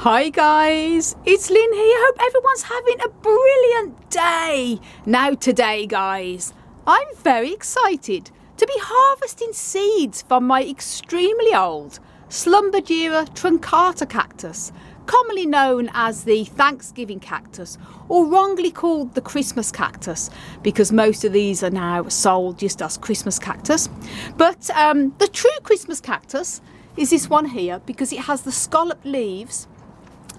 Hi guys, it's Lynn here. Hope everyone's having a brilliant day. Now today guys, I'm very excited to be harvesting seeds from my extremely old Schlumbergera truncata cactus, commonly known as the Thanksgiving cactus, or wrongly called the Christmas cactus, because most of these are now sold just as Christmas cactus. But the true Christmas cactus is this one here, because it has the scalloped leaves,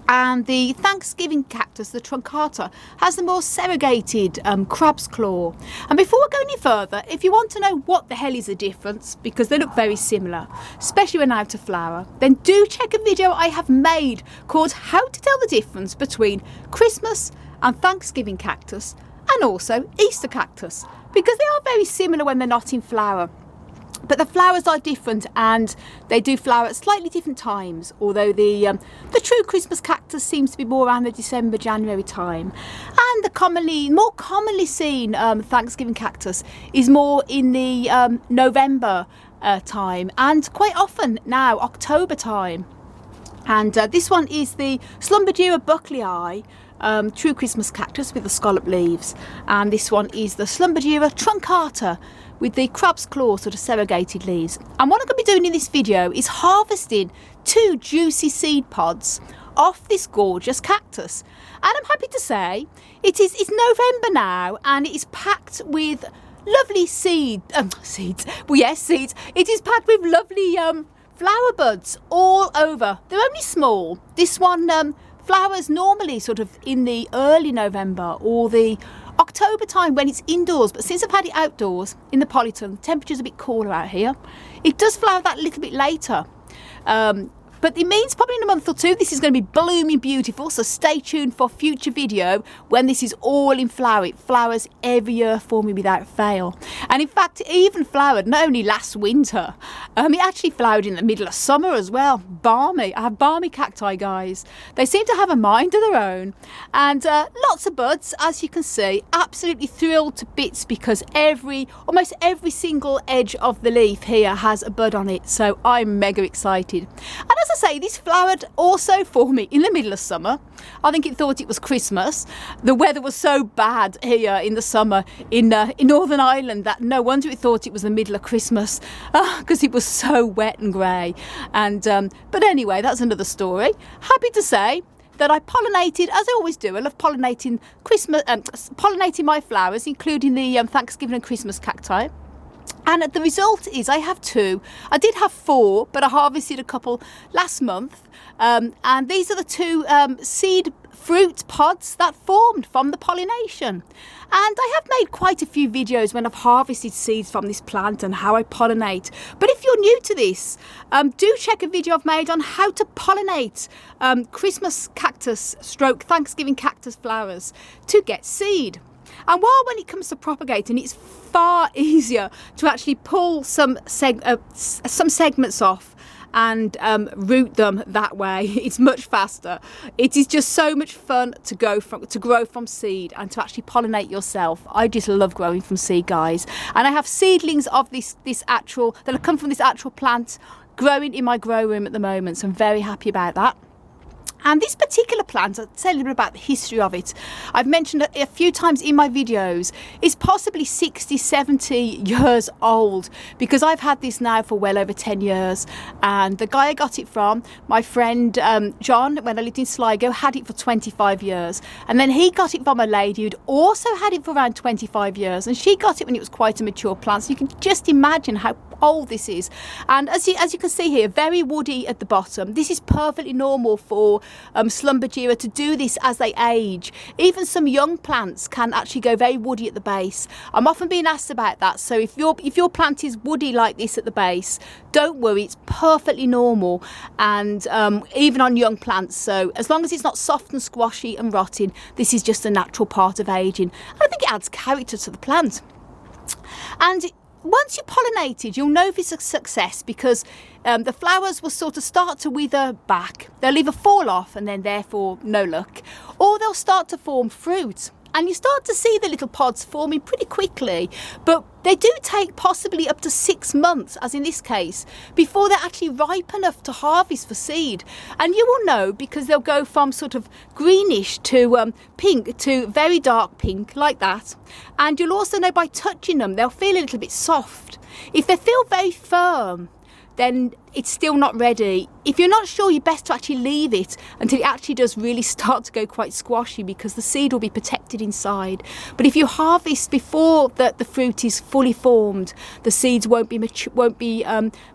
and the Thanksgiving cactus, the truncata, has the more serrated crab's claw. And before we go any further, if you want to know what the hell is the difference, because they look very similar, especially when out of flower, then do check a video I have made called How to Tell the Difference Between Christmas and Thanksgiving cactus, and also Easter cactus, because they are very similar when they're not in flower. But the flowers are different, and they do flower at slightly different times, although the true Christmas cactus seems to be more around the December, January time. And the more commonly seen Thanksgiving cactus is more in the November time, and quite often now October time. And this one is the Schlumbergera bucklei, true Christmas cactus with the scalloped leaves, and this one is the Schlumbergera truncata with the crab's claw sort of serrated leaves. And what I'm going to be doing in this video is harvesting 2 juicy seed pods off this gorgeous cactus. And I'm happy to say it's November now, and it is packed with lovely seeds. Well, yes, seeds. It is packed with lovely flower buds all over. They're only small. This one flowers normally sort of in the early November or the October time when it's indoors, but since I've had it outdoors in the Polyton, the temperature's a bit cooler out here, it does flower that little bit later. But it means probably in a month or two this is going to be blooming beautiful, so stay tuned for future video when this is all in flower. It flowers every year for me without fail. And in fact, it even flowered not only last winter, it actually flowered in the middle of summer as well. Balmy. I have balmy cacti, guys. They seem to have a mind of their own, and lots of buds, as you can see. Absolutely thrilled to bits, because almost every single edge of the leaf here has a bud on it, so I'm mega excited. And as I say, this flowered also for me in the middle of summer. I think it thought it was Christmas. The weather was so bad here in the summer in Northern Ireland that no wonder it thought it was the middle of Christmas, because it was so wet and grey. And but anyway, that's another story. Happy to say that I pollinated, as I always do. I love pollinating pollinating my flowers, including the Thanksgiving and Christmas cacti. And the result is I have 2. I did have 4, but I harvested a couple last month. And these are the 2 seed fruit pods that formed from the pollination. And I have made quite a few videos when I've harvested seeds from this plant and how I pollinate. But if you're new to this, do check a video I've made on how to pollinate Christmas cactus / Thanksgiving cactus flowers to get seed. And while when it comes to propagating, it's far easier to actually pull some segments off and root them that way. It's much faster. It is just so much fun to grow from seed and to actually pollinate yourself. I just love growing from seed, guys. And I have seedlings of this actual that have come from this actual plant growing in my grow room at the moment, so I'm very happy about that. And this particular plant, I'll tell you a little bit about the history of it. I've mentioned it a few times in my videos. It's possibly 60, 70 years old, because I've had this now for well over 10 years. And the guy I got it from, my friend John, when I lived in Sligo, had it for 25 years. And then he got it from a lady who'd also had it for around 25 years. And she got it when it was quite a mature plant. So you can just imagine how old this is. And as you can see here, very woody at the bottom. This is perfectly normal for Schlumbergera to do this as they age. Even some young plants can actually go very woody at the base. I'm often being asked about that, so if your plant is woody like this at the base, don't worry, it's perfectly normal, and even on young plants. So as long as it's not soft and squashy and rotting, this is just a natural part of aging. And I think it adds character to the plant. And once you pollinated, you'll know if it's a success, because the flowers will sort of start to wither back. They'll either fall off and then therefore no luck, or they'll start to form fruit. and you start to see the little pods forming pretty quickly, but they do take possibly up to 6 months, as in this case, before they're actually ripe enough to harvest for seed. And you will know because they'll go from sort of greenish to pink to very dark pink like that. And you'll also know by touching them, they'll feel a little bit soft. If they feel very firm, then it's still not ready. If you're not sure, you're best to actually leave it until it actually does really start to go quite squashy, because the seed will be protected inside. But if you harvest before the fruit is fully formed, the seeds won't be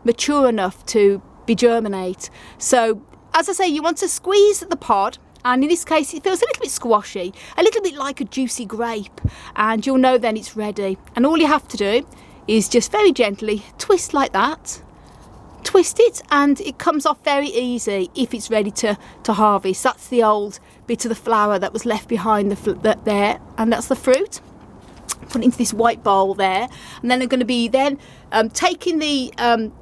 mature enough to germinate. So as I say, you want to squeeze the pod, and in this case it feels a little bit squashy, a little bit like a juicy grape, and you'll know then it's ready. And all you have to do is just very gently twist like that. Twist it and it comes off very easy if it's ready to harvest. That's the old bit of the flower that was left behind there, and that's the fruit. Put it into this white bowl there, and then they're going to be taking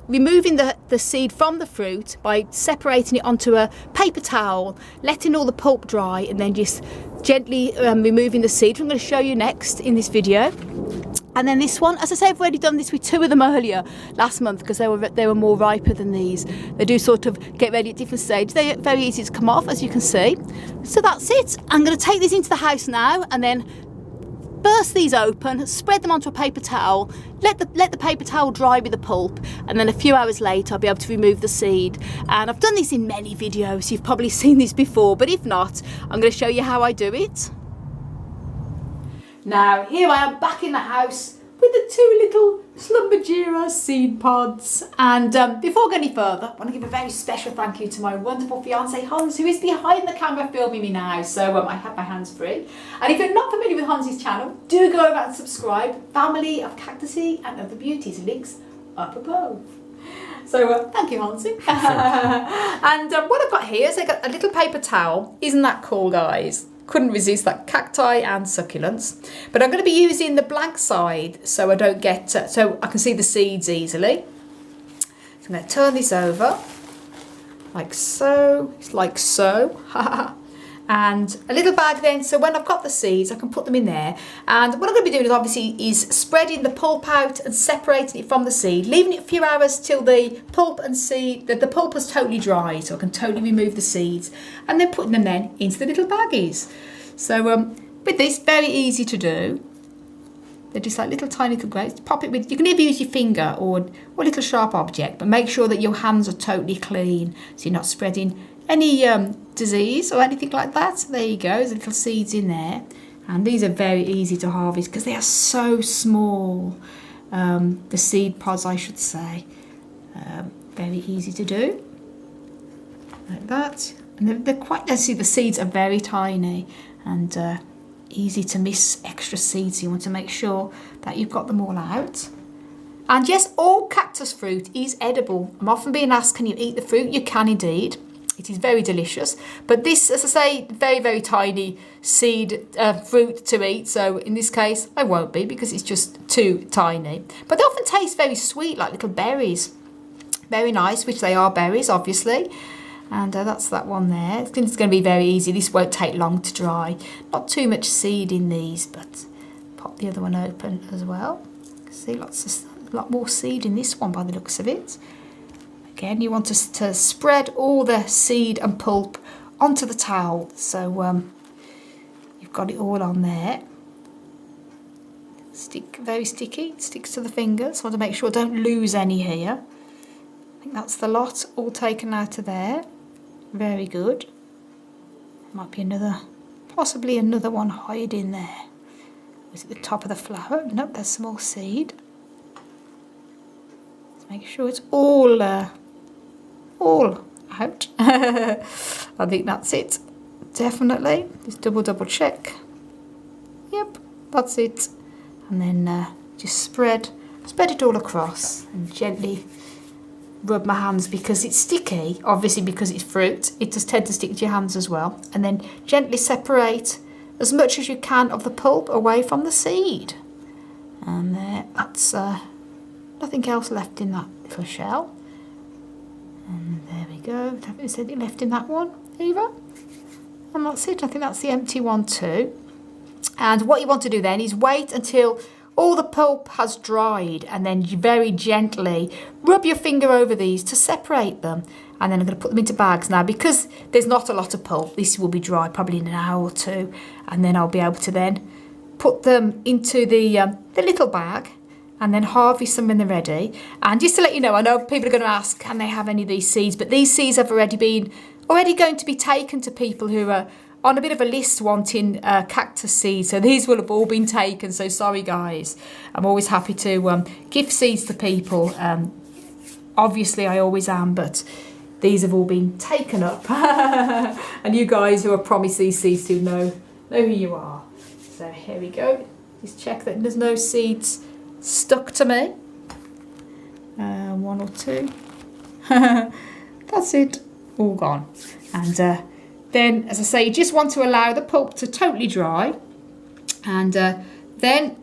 removing the seed from the fruit by separating it onto a paper towel, letting all the pulp dry, and then just gently removing the seed. I'm going to show you next in this video. And then this one, as I say, I've already done this with 2 of them earlier last month because they were more riper than these. They do sort of get ready at different stages. They're very easy to come off, as you can see. So that's it. I'm going to take these into the house now and then burst these open, spread them onto a paper towel, let the paper towel dry with the pulp, and then a few hours later I'll be able to remove the seed. And I've done this in many videos, you've probably seen this before, but if not, I'm going to show you how I do it. Now, here I am back in the house with the 2 little Schlumbergera seed pods. And before going any further, I want to give a very special thank you to my wonderful fiance Hans, who is behind the camera filming me now. So I have my hands free. And if you're not familiar with Hans's channel, do go over and subscribe. Family of Cactusy and Other Beauties, links up above. So thank you, Hansi. And what I've got here is I've got a little paper towel. Isn't that cool, guys? Couldn't resist that, cacti and succulents. But I'm going to be using the blank side so I don't get, so I can see the seeds easily. So I'm going to turn this over, like so, like so. And a little bag then, so when I've got the seeds, I can put them in there. And what I'm going to be doing is obviously spreading the pulp out and separating it from the seed, leaving it a few hours till the pulp and seed, the pulp has totally dried, so I can totally remove the seeds, and then putting them then into the little baggies. So with this, very easy to do. They're just like little tiny little grapes. Pop it with, you can either use your finger or a little sharp object, but make sure that your hands are totally clean so you're not spreading any disease or anything like that. So there you go, there's little seeds in there, and these are very easy to harvest because they are so small. The seed pods, I should say, very easy to do like that. And they're quite, let's see, the seeds are very tiny and easy to miss extra seeds, so you want to make sure that you've got them all out. And yes, all cactus fruit is edible. I'm often being asked, can you eat the fruit? You can indeed. It is very delicious, but this, as I say, very tiny seed fruit to eat, so in this case I won't be because it's just too tiny. But they often taste very sweet, like little berries. Very nice, which they are berries obviously. And that's that one there. It's going to be very easy. This won't take long to dry. Not too much seed in these, but pop the other one open as well. See, a lot more seed in this one by the looks of it. Again, you want to spread all the seed and pulp onto the towel, so you've got it all on there. Very sticky, it sticks to the fingers. I want to make sure I don't lose any here. I think that's the lot all taken out of there. Very good. Might be possibly another one hiding there. Was it the top of the flower? Nope, there's some more seed. Let's make sure it's all out. I think that's it. Definitely. Just double check. Yep, that's it. And then just spread it all across and gently rub my hands because it's sticky, obviously because it's fruit. It does tend to stick to your hands as well. And then gently separate as much as you can of the pulp away from the seed. And that's nothing else left in that little shell. And there we go. Is anything left in that one either? And that's it. I think that's the empty one too. And what you want to do then is wait until all the pulp has dried, and then you very gently rub your finger over these to separate them. And then I'm going to put them into bags now, because there's not a lot of pulp. This will be dry probably in an hour or two, and then I'll be able to then put them into the little bag and then harvest them when they're ready. And just to let you know, I know people are going to ask, can they have any of these seeds? But these seeds have already going to be taken to people who are on a bit of a list wanting cactus seeds. So these will have all been taken. So sorry, guys. I'm always happy to give seeds to people. Obviously, I always am, but these have all been taken up. And you guys who are promised these seeds to know who you are. So here we go. Just check that there's no seeds stuck to me. One or two. That's it. All gone. And then, as I say, you just want to allow the pulp to totally dry, and then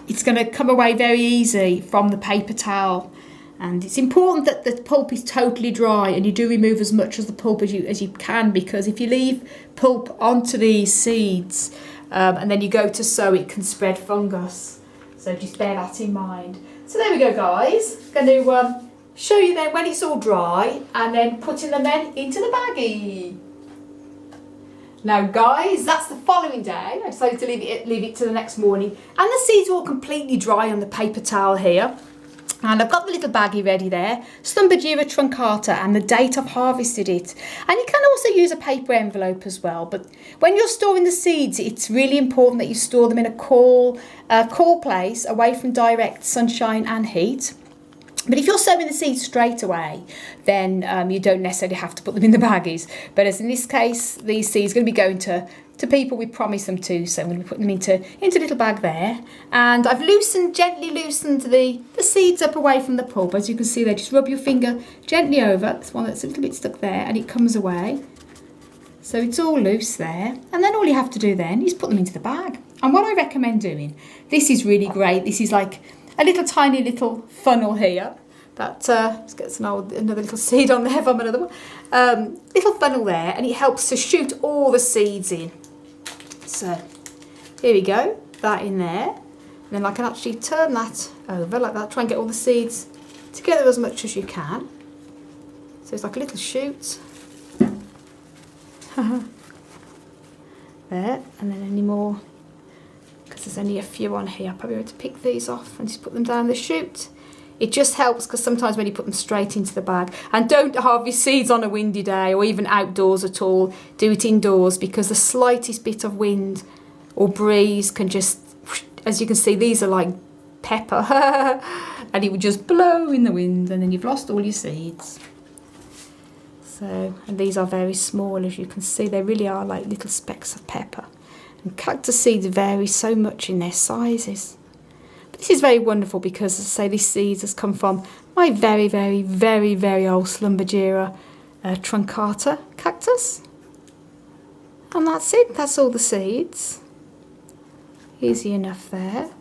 it's going to come away very easy from the paper towel. And it's important that the pulp is totally dry, and you do remove as much of the pulp as you can, because if you leave pulp onto these seeds and then you go to sow, it can spread fungus. So just bear that in mind. So there we go, guys. Going to show you then when it's all dry, and then putting them then into the baggie. Now, guys, that's the following day. I decided to leave it to the next morning, and the seeds are all completely dry on the paper towel here. And I've got the little baggie ready there, Schlumbergera truncata, and the date I've harvested it. And you can also use a paper envelope as well. But when you're storing the seeds, it's really important that you store them in a cool place, away from direct sunshine and heat. But if you're sowing the seeds straight away, then you don't necessarily have to put them in the baggies. But as in this case, these seeds are going to be going to people we promised them to. So I'm going to be putting them into a little bag there. And I've gently loosened the seeds up away from the pulp. As you can see there, just rub your finger gently over. This one that's a little bit stuck there, and it comes away. So it's all loose there. And then all you have to do then is put them into the bag. And what I recommend doing, this is really great. This is like a little tiny little funnel here. That let's get another little seed on there from another one. Little funnel there, and it helps to shoot all the seeds in. So here we go, that in there. And then I can actually turn that over like that, try and get all the seeds together as much as you can. So it's like a little shoot. There, and then any more, because there's only a few on here. I'll probably have to pick these off and just put them down the chute. It just helps, because sometimes when you put them straight into the bag, and don't harvest seeds on a windy day or even outdoors at all, do it indoors, because the slightest bit of wind or breeze can just, as you can see, these are like pepper, and it would just blow in the wind, and then you've lost all your seeds. So, and these are very small, as you can see, they really are like little specks of pepper. And cactus seeds vary so much in their sizes. But this is very wonderful, because, as I say, this seeds has come from my very, very, very, very old Schlumbergera truncata cactus. And that's it, that's all the seeds. Easy enough there.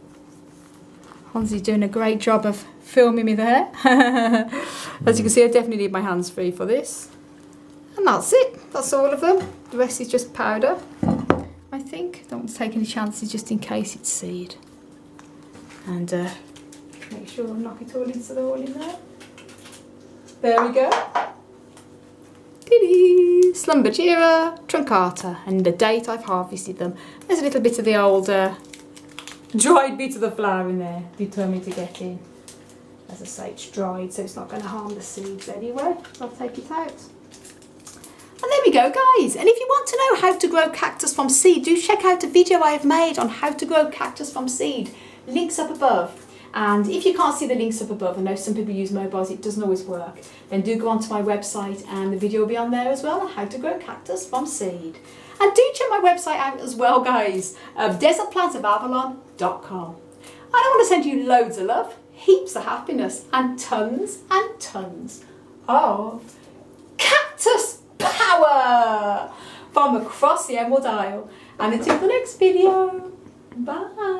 Hansi's doing a great job of filming me there. As you can see, I definitely need my hands free for this. And that's it, that's all of them. The rest is just powder, I think. Don't want to take any chances just in case it's seed. And make sure I knock it all into the hole in there. There we go. Dee-dee! Schlumbergera truncata, and the date I've harvested them. There's a little bit of the old dried bit of the flower in there, determined to get in. As I say, it's dried, so it's not going to harm the seeds anyway. I'll take it out. And there we go, guys. And if you want to know how to grow cactus from seed, do check out a video I have made on how to grow cactus from seed. Links up above. And if you can't see the links up above, I know some people use mobiles, it doesn't always work, then do go onto my website, and the video will be on there as well on how to grow cactus from seed. And do check my website out as well, guys, desertplantsofavalon.com. And I want to send you loads of love, heaps of happiness, and tons of cactus power from across the Emerald Isle. And until the next video, bye.